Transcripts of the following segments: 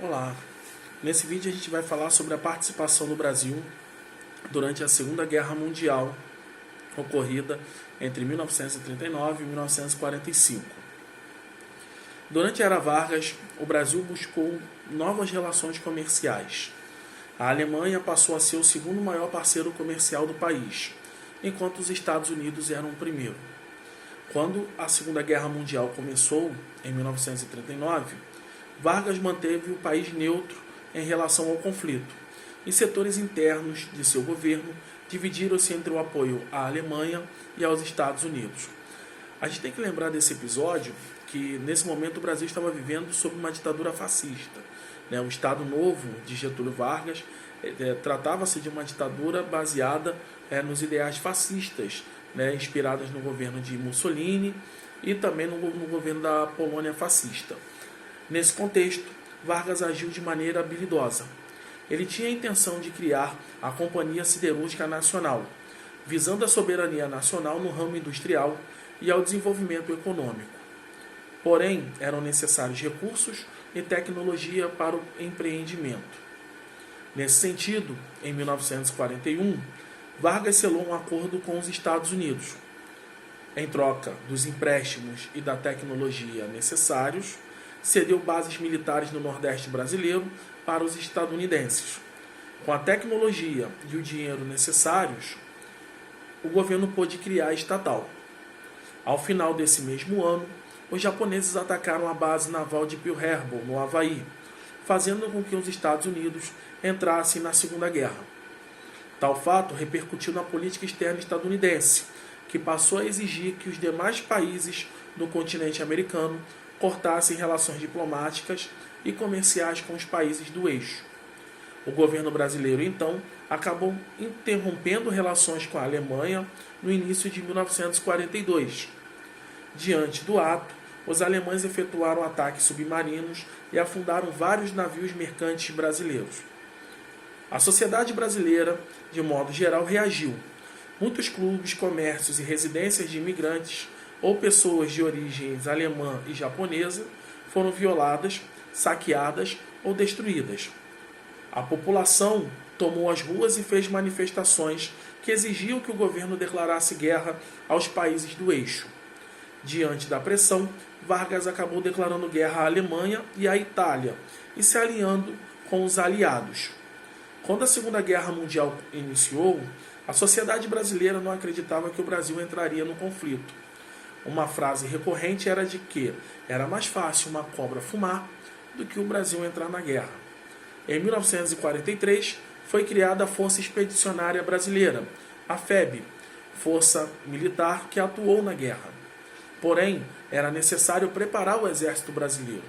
Olá, nesse vídeo a gente vai falar sobre a participação do Brasil durante a Segunda Guerra Mundial, ocorrida entre 1939 e 1945. Durante a Era Vargas, o Brasil buscou novas relações comerciais. A Alemanha passou a ser o segundo maior parceiro comercial do país, enquanto os Estados Unidos eram o primeiro. Quando a Segunda Guerra Mundial começou, em 1939, Vargas manteve o país neutro em relação ao conflito, e setores internos de seu governo dividiram-se entre o apoio à Alemanha e aos Estados Unidos. A gente tem que lembrar desse episódio que, nesse momento, o Brasil estava vivendo sob uma ditadura fascista. O Estado Novo de Getúlio Vargas tratava-se de uma ditadura baseada nos ideais fascistas, inspiradas no governo de Mussolini e também no governo da Polônia fascista. Nesse contexto, Vargas agiu de maneira habilidosa. Ele tinha a intenção de criar a Companhia Siderúrgica Nacional, visando a soberania nacional no ramo industrial e ao desenvolvimento econômico. Porém, eram necessários recursos e tecnologia para o empreendimento. Nesse sentido, em 1941, Vargas selou um acordo com os Estados Unidos. Em troca dos empréstimos e da tecnologia necessários, cedeu bases militares no Nordeste brasileiro para os estadunidenses. Com a tecnologia e o dinheiro necessários, o governo pôde criar a estatal. Ao final desse mesmo ano, os japoneses atacaram a base naval de Pearl Harbor, no Havaí, fazendo com que os Estados Unidos entrassem na Segunda Guerra. Tal fato repercutiu na política externa estadunidense, que passou a exigir que os demais países do continente americano cortassem relações diplomáticas e comerciais com os países do eixo. O governo brasileiro, então, acabou interrompendo relações com a Alemanha no início de 1942. Diante do ato, os alemães efetuaram ataques submarinos e afundaram vários navios mercantes brasileiros. A sociedade brasileira, de modo geral, reagiu. Muitos clubes, comércios e residências de imigrantes ou pessoas de origens alemã e japonesa foram violadas, saqueadas ou destruídas. A população tomou as ruas e fez manifestações que exigiam que o governo declarasse guerra aos países do eixo. Diante da pressão, Vargas acabou declarando guerra à Alemanha e à Itália e se alinhando com os aliados. Quando a Segunda Guerra Mundial iniciou, a sociedade brasileira não acreditava que o Brasil entraria no conflito. Uma frase recorrente era de que era mais fácil uma cobra fumar do que o Brasil entrar na guerra. Em 1943, foi criada a Força Expedicionária Brasileira, a FEB, força militar que atuou na guerra. Porém, era necessário preparar o exército brasileiro.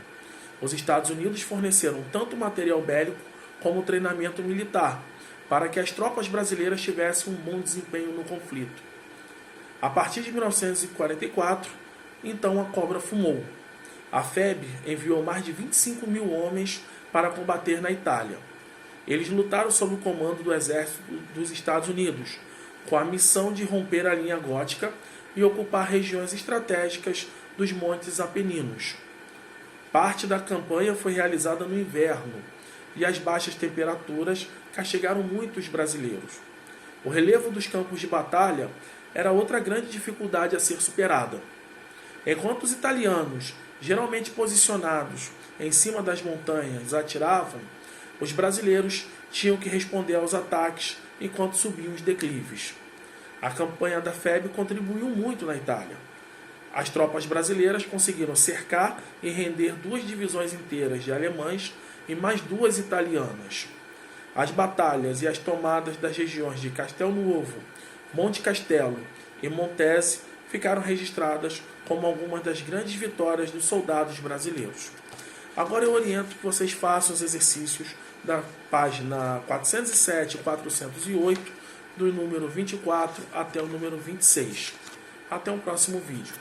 Os Estados Unidos forneceram tanto material bélico como treinamento militar, para que as tropas brasileiras tivessem um bom desempenho no conflito. A partir de 1944, então a cobra fumou. A FEB enviou mais de 25 mil homens para combater na Itália. Eles lutaram sob o comando do exército dos Estados Unidos, com a missão de romper a linha gótica e ocupar regiões estratégicas dos Montes Apeninos. Parte da campanha foi realizada no inverno, e as baixas temperaturas castigaram muito os brasileiros. O relevo dos campos de batalha era outra grande dificuldade a ser superada. Enquanto os italianos, geralmente posicionados em cima das montanhas, atiravam, os brasileiros tinham que responder aos ataques enquanto subiam os declives. A campanha da FEB contribuiu muito na Itália. As tropas brasileiras conseguiram cercar e render 2 divisões inteiras de alemães e mais 2 italianas. As batalhas e as tomadas das regiões de Castel Nuovo, Monte Castelo e Montese ficaram registradas como algumas das grandes vitórias dos soldados brasileiros. Agora eu oriento que vocês façam os exercícios da página 407 e 408, do número 24 até o número 26. Até o próximo vídeo.